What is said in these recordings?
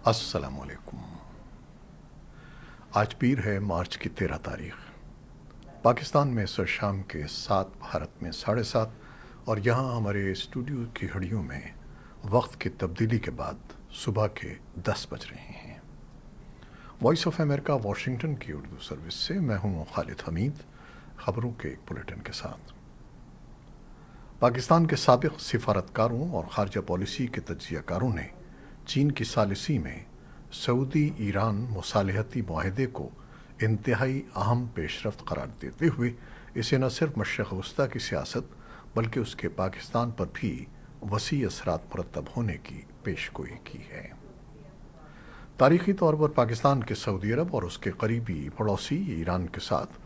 السلام علیکم۔ آج پیر ہے، مارچ کی 13 تاریخ۔ پاکستان میں سر شام کے 7، بھارت میں 7:30، اور یہاں ہمارے اسٹوڈیو کی گھڑیوں میں وقت کی تبدیلی کے بعد صبح کے 10 بج رہے ہیں۔ وائس آف امریکہ واشنگٹن کی اردو سروس سے میں ہوں خالد حمید، خبروں کے ایک بلیٹن کے ساتھ۔ پاکستان کے سابق سفارتکاروں اور خارجہ پالیسی کے تجزیہ کاروں نے چین کی ثالثی میں سعودی ایران مصالحتی معاہدے کو انتہائی اہم پیش رفت قرار دیتے ہوئے اسے نہ صرف مشرق وسطیٰ کی سیاست بلکہ اس کے پاکستان پر بھی وسیع اثرات مرتب ہونے کی پیش گوئی کی ہے۔ تاریخی طور پر پاکستان کے سعودی عرب اور اس کے قریبی پڑوسی ایران کے ساتھ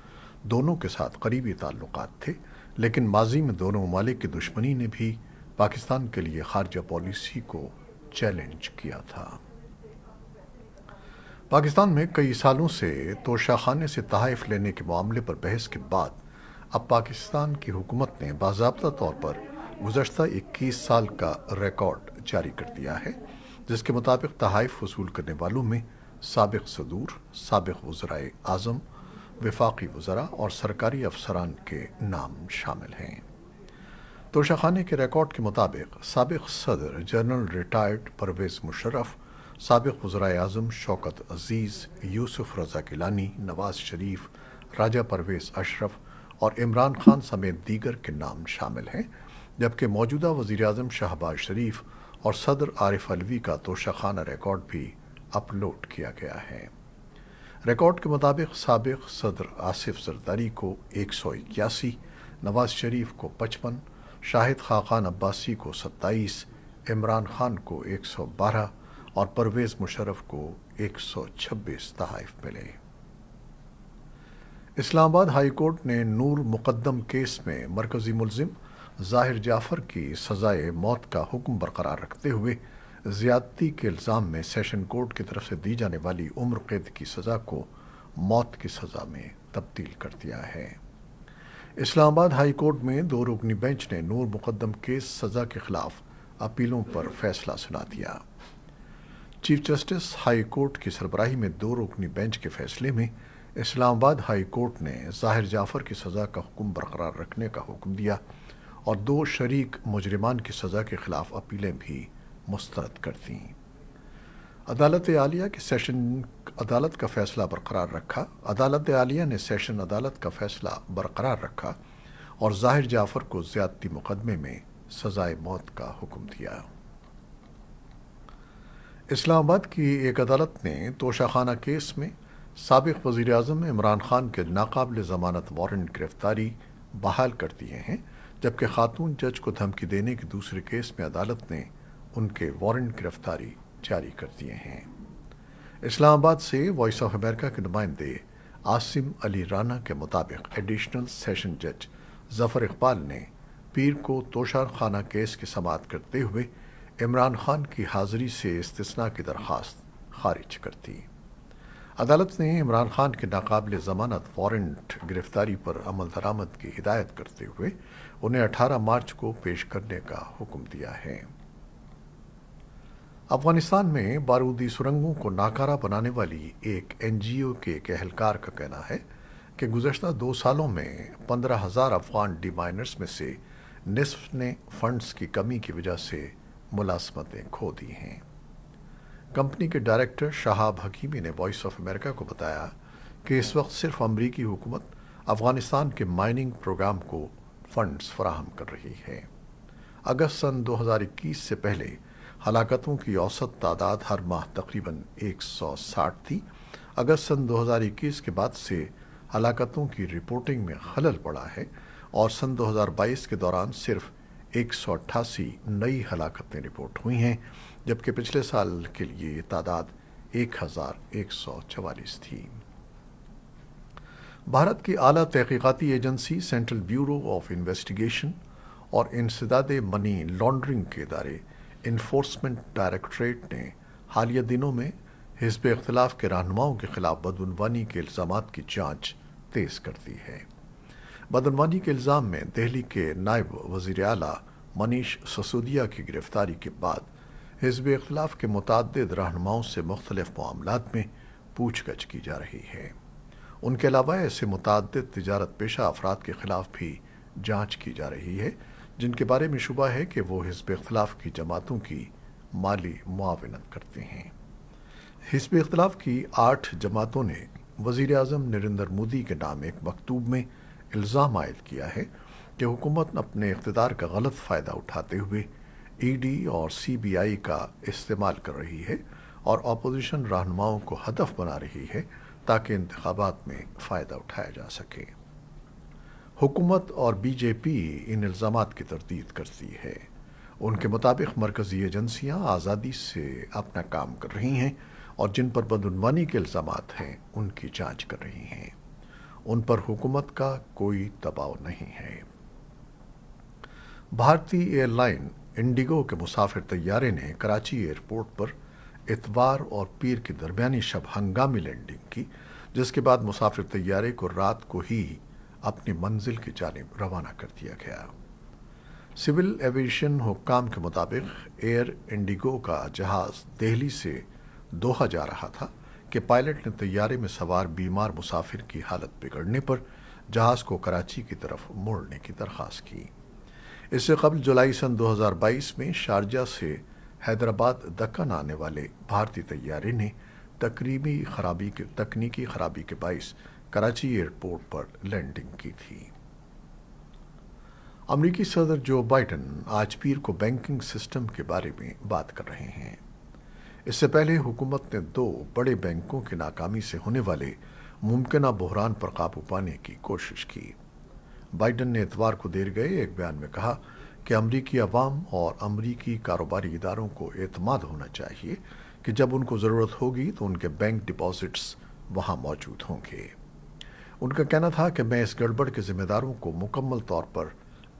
دونوں کے ساتھ قریبی تعلقات تھے، لیکن ماضی میں دونوں ممالک کی دشمنی نے بھی پاکستان کے لیے خارجہ پالیسی کو چیلنج کیا تھا۔ پاکستان میں کئی سالوں سے توشہ خانے سے تحائف لینے کے معاملے پر بحث کے بعد اب پاکستان کی حکومت نے باضابطہ طور پر گزشتہ 21 سال کا ریکارڈ جاری کر دیا ہے، جس کے مطابق تحائف وصول کرنے والوں میں سابق صدور، سابق وزرائے اعظم، وفاقی وزراء اور سرکاری افسران کے نام شامل ہیں۔ توشہ خانے کے ریکارڈ کے مطابق سابق صدر جنرل ریٹائرڈ پرویز مشرف، سابق وزرائے اعظم شوکت عزیز، یوسف رضا گیلانی، نواز شریف، راجہ پرویز اشرف اور عمران خان سمیت دیگر کے نام شامل ہیں، جبکہ موجودہ وزیر اعظم شہباز شریف اور صدر عارف علوی کا توشہ خانہ ریکارڈ بھی اپلوڈ کیا گیا ہے۔ ریکارڈ کے مطابق سابق صدر آصف زرداری کو 181، نواز شریف کو 55، شاہد خاقان عباسی کو 27، عمران خان کو 112 اور پرویز مشرف کو 126 تحائف ملے۔ اسلام آباد ہائی کورٹ نے نور مقدم کیس میں مرکزی ملزم ظاہر جعفر کی سزائے موت کا حکم برقرار رکھتے ہوئے زیادتی کے الزام میں سیشن کورٹ کی طرف سے دی جانے والی عمر قید کی سزا کو موت کی سزا میں تبدیل کر دیا ہے۔ اسلام آباد ہائی کورٹ میں 2 رکنی بینچ نے نور مقدم کیس سزا کے خلاف اپیلوں پر فیصلہ سنا دیا۔ چیف جسٹس ہائی کورٹ کی سربراہی میں 2 رکنی بینچ کے فیصلے میں اسلام آباد ہائی کورٹ نے ظاہر جعفر کی سزا کا حکم برقرار رکھنے کا حکم دیا اور 2 شریک مجرمان کی سزا کے خلاف اپیلیں بھی مسترد کر دیں۔ عدالت عالیہ کے سیشن عدالت کا فیصلہ برقرار رکھا عدالت عالیہ نے سیشن عدالت کا فیصلہ برقرار رکھا اور ظاہر جعفر کو زیادتی مقدمے میں سزائے موت کا حکم دیا۔ اسلام آباد کی ایک عدالت نے توشہ خانہ کیس میں سابق وزیر اعظم عمران خان کے ناقابل ضمانت وارنٹ گرفتاری بحال کر دیے ہیں، جبکہ خاتون جج کو دھمکی دینے کے دوسرے کیس میں عدالت نے ان کے وارنٹ گرفتاری جاری کر دیے ہیں۔ اسلام آباد سے وائس آف امریکہ کے نمائندے عاصم علی رانا کے مطابق ایڈیشنل سیشن جج ظفر اقبال نے پیر کو توشہ خانہ کیس کی سماعت کرتے ہوئے عمران خان کی حاضری سے استثناء کی درخواست خارج کر دی۔ عدالت نے عمران خان کے ناقابل ضمانت وارنٹ گرفتاری پر عمل درآمد کی ہدایت کرتے ہوئے انہیں 18 مارچ کو پیش کرنے کا حکم دیا ہے۔ افغانستان میں بارودی سرنگوں کو ناکارہ بنانے والی ایک NGO کے ایک اہلکار کا کہنا ہے کہ گزشتہ 2 سالوں میں 15,000 افغان ڈی مائنرز میں سے نصف نے فنڈز کی کمی کی وجہ سے ملازمتیں کھو دی ہیں۔ کمپنی کے ڈائریکٹر شہاب حکیمی نے وائس آف امریکہ کو بتایا کہ اس وقت صرف امریکی حکومت افغانستان کے مائننگ پروگرام کو فنڈز فراہم کر رہی ہے۔ اگست سن 2021 سے پہلے ہلاکتوں کی اوسط تعداد ہر ماہ تقریباً 160 تھی۔ اگست سن 2021 کے بعد سے ہلاکتوں کی رپورٹنگ میں خلل پڑا ہے اور سن 2022 کے دوران صرف 188 نئی ہلاکتیں رپورٹ ہوئی ہیں، جبکہ پچھلے سال کے لیے یہ تعداد 1144 تھی۔ بھارت کی اعلیٰ تحقیقاتی agency central bureau of investigation اور انسداد منی لانڈرنگ کے ادارے انفورسمنٹ ڈائریکٹوریٹ نے حالیہ دنوں میں حزب اختلاف کے رہنماؤں کے خلاف بدعنوانی کے الزامات کی جانچ تیز کر دی ہے۔ بدعنوانی کے الزام میں دہلی کے نائب وزیر اعلیٰ منیش سسودیا کی گرفتاری کے بعد حزب اختلاف کے متعدد رہنماؤں سے مختلف معاملات میں پوچھ گچھ کی جا رہی ہے۔ ان کے علاوہ ایسے متعدد تجارت پیشہ افراد کے خلاف بھی جانچ کی جا رہی ہے جن کے بارے میں شبہ ہے کہ وہ حزب اختلاف کی جماعتوں کی مالی معاونت کرتے ہیں۔ حزب اختلاف کی 8 جماعتوں نے وزیر اعظم نریندر مودی کے نام ایک مکتوب میں الزام عائد کیا ہے کہ حکومت اپنے اقتدار کا غلط فائدہ اٹھاتے ہوئے ای ڈی اور سی بی آئی کا استعمال کر رہی ہے اور اپوزیشن رہنماؤں کو ہدف بنا رہی ہے تاکہ انتخابات میں فائدہ اٹھایا جا سکے۔ حکومت اور بی جے پی ان الزامات کی تردید کرتی ہے۔ ان کے مطابق مرکزی ایجنسیاں آزادی سے اپنا کام کر رہی ہیں اور جن پر بدعنوانی کے الزامات ہیں ان کی جانچ کر رہی ہیں۔ ان پر حکومت کا کوئی دباؤ نہیں ہے۔ بھارتی ایئر لائن انڈیگو کے مسافر طیارے نے کراچی ایئرپورٹ پر اتوار اور پیر کے درمیانی شب ہنگامی لینڈنگ کی، جس کے بعد مسافر طیارے کو رات کو ہی اپنی منزل کی جانب روانہ کر دیا گیا۔ سول ایویشن حکام کے مطابق ایئر انڈیگو کا جہاز دہلی سے دوحہ جا رہا تھا کہ پائلٹ نے طیارے میں سوار بیمار مسافر کی حالت بگڑنے پر جہاز کو کراچی کی طرف موڑنے کی درخواست کی۔ اس سے قبل جولائی سن 2022 میں شارجہ سے حیدرآباد دکن آنے والے بھارتی طیارے نے تکنیکی خرابی کے باعث کراچی ایئرپورٹ پر لینڈنگ کی تھی۔ امریکی صدر جو بائیڈن آج پیر کو بینکنگ سسٹم کے بارے میں بات کر رہے ہیں۔ اس سے پہلے حکومت نے 2 بڑے بینکوں کی ناکامی سے ہونے والے ممکنہ بحران پر قابو پانے کی کوشش کی۔ بائیڈن نے اتوار کو دیر گئے ایک بیان میں کہا کہ امریکی عوام اور امریکی کاروباری اداروں کو اعتماد ہونا چاہیے کہ جب ان کو ضرورت ہوگی تو ان کے بینک ڈپازٹس وہاں موجود ہوں گے۔ ان کا کہنا تھا کہ میں اس گڑبڑ کے ذمہ داروں کو مکمل طور پر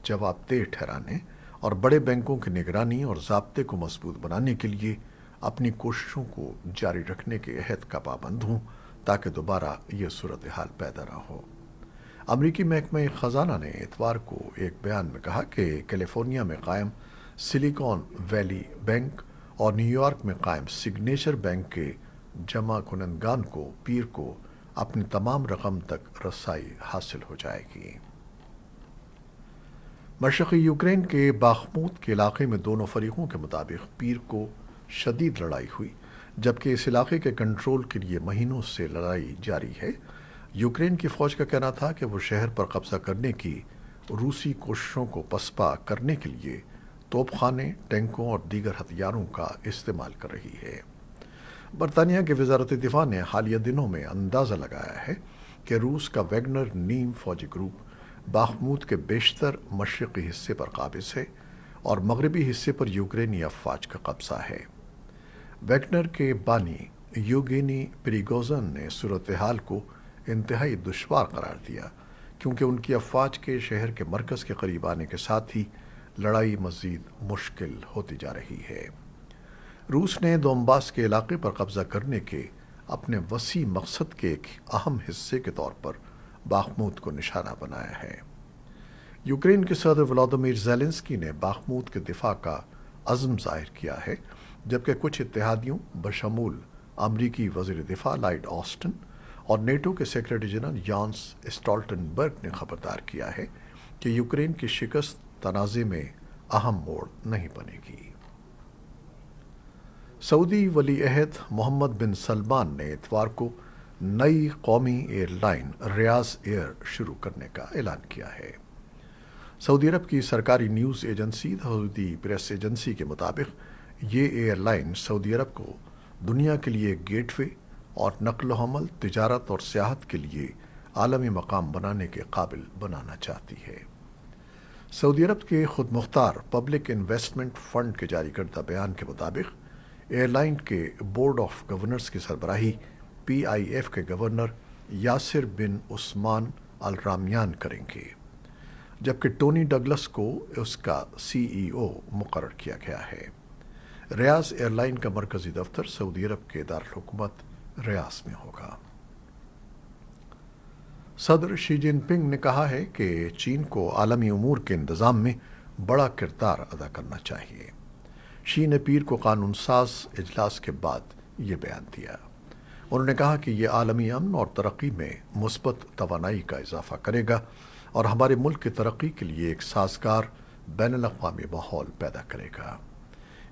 جواب دہ ٹھہرانے اور بڑے بینکوں کی نگرانی اور ضابطے کو مضبوط بنانے کے لیے اپنی کوششوں کو جاری رکھنے کے عہد کا پابند ہوں تاکہ دوبارہ یہ صورتحال پیدا نہ ہو۔ امریکی محکمہ خزانہ نے اتوار کو ایک بیان میں کہا کہ کیلیفورنیا میں قائم سلیکون ویلی بینک اور نیو یارک میں قائم سگنیچر بینک کے جمع کنندگان کو پیر کو اپنی تمام رقم تک رسائی حاصل ہو جائے گی۔ مشرقی یوکرین کے باخموت کے علاقے میں دونوں فریقوں کے مطابق پیر کو شدید لڑائی ہوئی، جبکہ اس علاقے کے کنٹرول کے لیے مہینوں سے لڑائی جاری ہے۔ یوکرین کی فوج کا کہنا تھا کہ وہ شہر پر قبضہ کرنے کی روسی کوششوں کو پسپا کرنے کے لیے توپ خانے، ٹینکوں اور دیگر ہتھیاروں کا استعمال کر رہی ہے۔ برطانیہ کی وزارت دفاع نے حالیہ دنوں میں اندازہ لگایا ہے کہ روس کا ویگنر نیم فوجی گروپ باخموت کے بیشتر مشرقی حصے پر قابض ہے اور مغربی حصے پر یوکرینی افواج کا قبضہ ہے۔ ویگنر کے بانی یوگینی پریگوزن نے صورتحال کو انتہائی دشوار قرار دیا کیونکہ ان کی افواج کے شہر کے مرکز کے قریب آنے کے ساتھ ہی لڑائی مزید مشکل ہوتی جا رہی ہے۔ روس نے دونباس کے علاقے پر قبضہ کرنے کے اپنے وسیع مقصد کے ایک اہم حصے کے طور پر باخموت کو نشانہ بنایا ہے۔ یوکرین کے صدر ولادیمیر زیلنسکی نے باخموت کے دفاع کا عزم ظاہر کیا ہے، جبکہ کچھ اتحادیوں بشمول امریکی وزیر دفاع لائیڈ آسٹن اور نیٹو کے سیکرٹری جنرل یانس اسٹالٹنبرگ نے خبردار کیا ہے کہ یوکرین کی شکست تنازع میں اہم موڑ نہیں بنے گی۔ سعودی ولی عہد محمد بن سلمان نے اتوار کو نئی قومی ایئر لائن ریاض ایئر شروع کرنے کا اعلان کیا ہے۔ سعودی عرب کی سرکاری نیوز ایجنسی سعودی پریس ایجنسی کے مطابق یہ ایئر لائن سعودی عرب کو دنیا کے لیے گیٹ وے اور نقل و حمل، تجارت اور سیاحت کے لیے عالمی مقام بنانے کے قابل بنانا چاہتی ہے۔ سعودی عرب کے خود مختار پبلک انویسٹمنٹ فنڈ کے جاری کردہ بیان کے مطابق ایئر لائن کے بورڈ آف گورنرز کی سربراہی پی آئی ایف کے گورنر یاسر بن عثمان الرامیان کریں گے، جبکہ ٹونی ڈگلس کو اس کا سی ای او مقرر کیا گیا ہے۔ ریاض ایئر لائن کا مرکزی دفتر سعودی عرب کے دارالحکومت ریاض میں ہوگا۔ صدر شی جن پنگ نے کہا ہے کہ چین کو عالمی امور کے انتظام میں بڑا کردار ادا کرنا چاہیے۔ شی نے پیر کو قانون ساز اجلاس کے بعد یہ بیان دیا۔ انہوں نے کہا کہ یہ عالمی امن اور ترقی میں مثبت توانائی کا اضافہ کرے گا اور ہمارے ملک کی ترقی کے لیے ایک سازگار بین الاقوامی ماحول پیدا کرے گا۔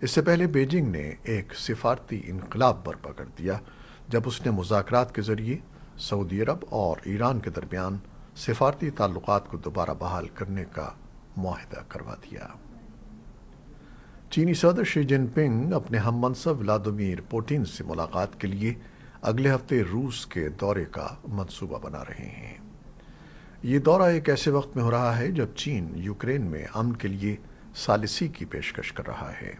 اس سے پہلے بیجنگ نے ایک سفارتی انقلاب برپا کر دیا جب اس نے مذاکرات کے ذریعے سعودی عرب اور ایران کے درمیان سفارتی تعلقات کو دوبارہ بحال کرنے کا معاہدہ کروا دیا۔ چینی صدر شی جن پنگ اپنے ہم منصب ولادیمیر پوٹن سے ملاقات کے لیے اگلے ہفتے روس کے دورے کا منصوبہ بنا رہے ہیں۔ یہ دورہ ایک ایسے وقت میں ہو رہا ہے جب چین یوکرین میں امن کے لیے ثالثی کی پیشکش کر رہا ہے۔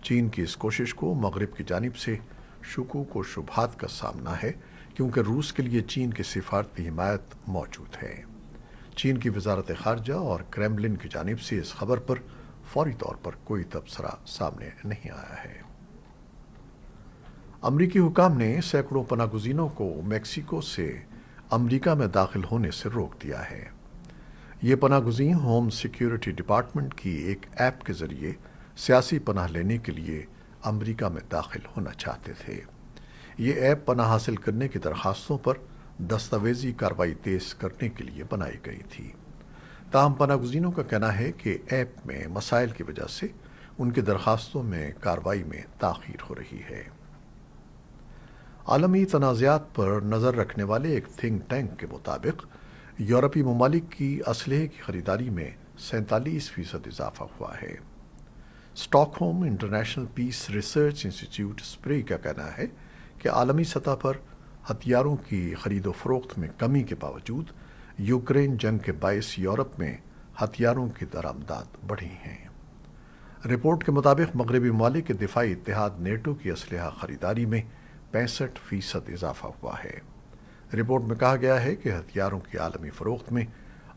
چین کی اس کوشش کو مغرب کی جانب سے شکوک و شبہات کا سامنا ہے کیونکہ روس کے لیے چین کی سفارتی حمایت موجود ہے۔ چین کی وزارت خارجہ اور کریملن کی جانب سے اس خبر پر فوری طور پر کوئی تبصرہ سامنے نہیں آیا ہے۔ امریکی حکام نے سینکڑوں پناہ گزینوں کو میکسیکو سے امریکہ میں داخل ہونے سے روک دیا ہے۔ یہ پناہ گزین ہوم سیکیورٹی ڈپارٹمنٹ کی ایک ایپ کے ذریعے سیاسی پناہ لینے کے لیے امریکہ میں داخل ہونا چاہتے تھے۔ یہ ایپ پناہ حاصل کرنے کی درخواستوں پر دستاویزی کارروائی تیز کرنے کے لیے بنائی گئی تھی۔ تاہم پناہ گزینوں کا کہنا ہے کہ ایپ میں مسائل کی وجہ سے ان کی درخواستوں میں کارروائی میں تاخیر ہو رہی ہے۔ عالمی تنازعات پر نظر رکھنے والے ایک تھنک ٹینک کے مطابق یورپی ممالک کی اسلحے کی خریداری میں 47% اضافہ ہوا ہے۔ Stock home international peace research انسٹی ٹیوٹ اسپرے کا کہنا ہے کہ عالمی سطح پر ہتھیاروں کی خرید و فروخت میں کمی کے باوجود یوکرین جنگ کے باعث یورپ میں ہتھیاروں کی درآمدات بڑھی ہیں۔ رپورٹ کے مطابق مغربی ممالک کے دفاعی اتحاد نیٹو کی اسلحہ خریداری میں 65% اضافہ ہوا ہے۔ رپورٹ میں کہا گیا ہے کہ ہتھیاروں کی عالمی فروخت میں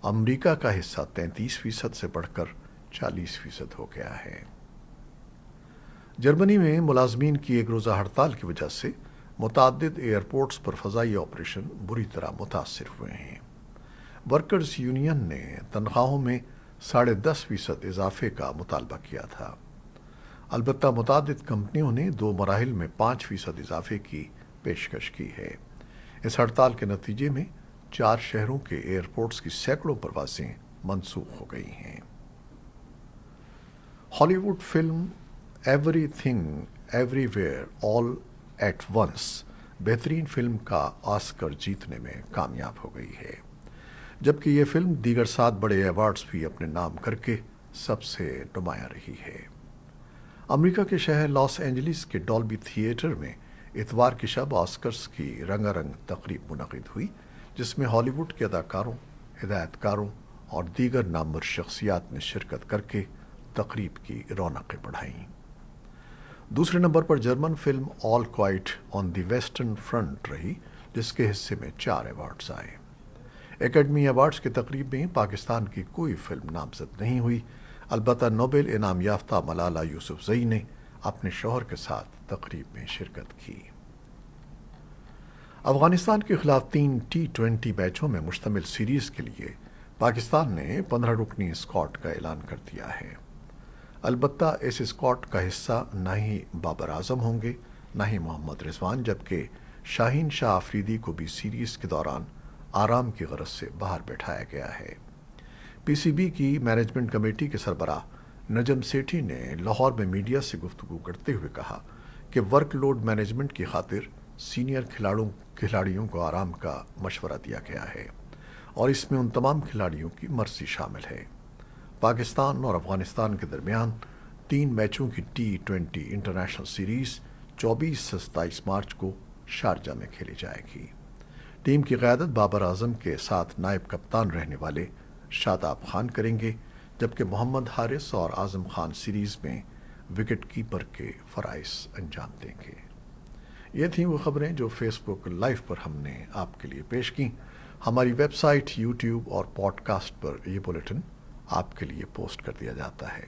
امریکہ کا حصہ 33% سے بڑھ کر 40% ہو گیا ہے۔ جرمنی میں ملازمین کی ایک روزہ ہڑتال کی وجہ سے متعدد ایئرپورٹس پر فضائی آپریشن بری طرح متاثر ہوئے ہیں۔ ورکرز یونین نے تنخواہوں میں 10.5% اضافے کا مطالبہ کیا تھا۔ البتہ متعدد کمپنیوں نے 2 مراحل میں 5% اضافے کی پیشکش کی ہے۔ اس ہڑتال کے نتیجے میں 4 شہروں کے ایئرپورٹس کی سینکڑوں پروازیں منسوخ ہو گئی ہیں۔ Hollywood film Everything Everywhere All at Once بہترین فلم کا آسکر جیتنے میں کامیاب ہو گئی ہے، جبکہ یہ فلم دیگر 7 بڑے ایوارڈز بھی اپنے نام کر کے سب سے نمایاں رہی ہے۔ امریکہ کے شہر لاس اینجلس کے ڈالبی تھیٹر میں اتوار کی شب آسکرز کی رنگا رنگ تقریب منعقد ہوئی، جس میں ہالی ووڈ کے اداکاروں، ہدایت کاروں اور دیگر نامور شخصیات نے شرکت کر کے تقریب کی رونقیں بڑھائیں۔ دوسرے number per German film all quite on the western front رہی، جس کے حصے میں 4 ایوارڈز آئے۔ اکیڈمی ایوارڈز کی تقریب میں پاکستان کی کوئی فلم نامزد نہیں ہوئی، البتہ نوبل انعام یافتہ ملالہ یوسفزئی نے اپنے شوہر کے ساتھ تقریب میں شرکت کی۔ افغانستان کے خلاف 3 T20 میچوں میں مشتمل سیریز کے لیے پاکستان نے 15 رکنی اسکواڈ کا اعلان کر دیا ہے۔ البتہ اس اسکواڈ کا حصہ نہ ہی بابر اعظم ہوں گے، نہ ہی محمد رضوان، جبکہ شاہین شاہ آفریدی کو بھی سیریز کے دوران آرام کی غرض سے باہر بٹھایا گیا ہے۔ پی سی بی کی مینجمنٹ کمیٹی کے سربراہ نجم سیٹھی نے لاہور میں میڈیا سے گفتگو کرتے ہوئے کہا کہ ورک لوڈ مینجمنٹ کی خاطر سینئر کھلاڑیوں کو آرام کا مشورہ دیا گیا ہے اور اس میں ان تمام کھلاڑیوں کی مرضی شامل ہے۔ پاکستان اور افغانستان کے درمیان 3 میچوں کی T20 انٹرنیشنل سیریز 24 سے 27 مارچ کو شارجہ میں کھیلی جائے گی۔ ٹیم کی قیادت بابر اعظم کے ساتھ نائب کپتان رہنے والے شاداب خان کریں گے، جبکہ محمد حارث اور اعظم خان سیریز میں وکٹ کیپر کے فرائض انجام دیں گے۔ یہ تھیں وہ خبریں جو فیس بک لائیو پر ہم نے آپ کے لیے پیش کیں۔ ہماری ویب سائٹ، یوٹیوب اور پوڈ کاسٹ پر یہ بلیٹن آپ کے لیے پوسٹ کر دیا جاتا ہے۔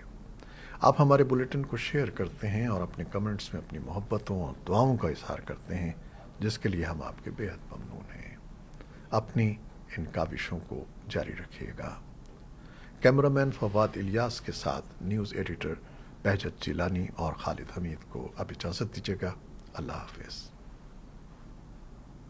آپ ہمارے بلیٹن کو شیئر کرتے ہیں اور اپنے کمنٹس میں اپنی محبتوں اور دعاؤں کا اظہار کرتے ہیں، جس کے لیے ہم آپ کے بے حد ممنون ہیں۔ اپنی ان کاوشوں کو جاری رکھیے گا۔ کیمرامین فواد الیاس کے ساتھ نیوز ایڈیٹر بہجت جیلانی اور خالد حمید کو اب اجازت دیجیے گا۔ اللہ حافظ۔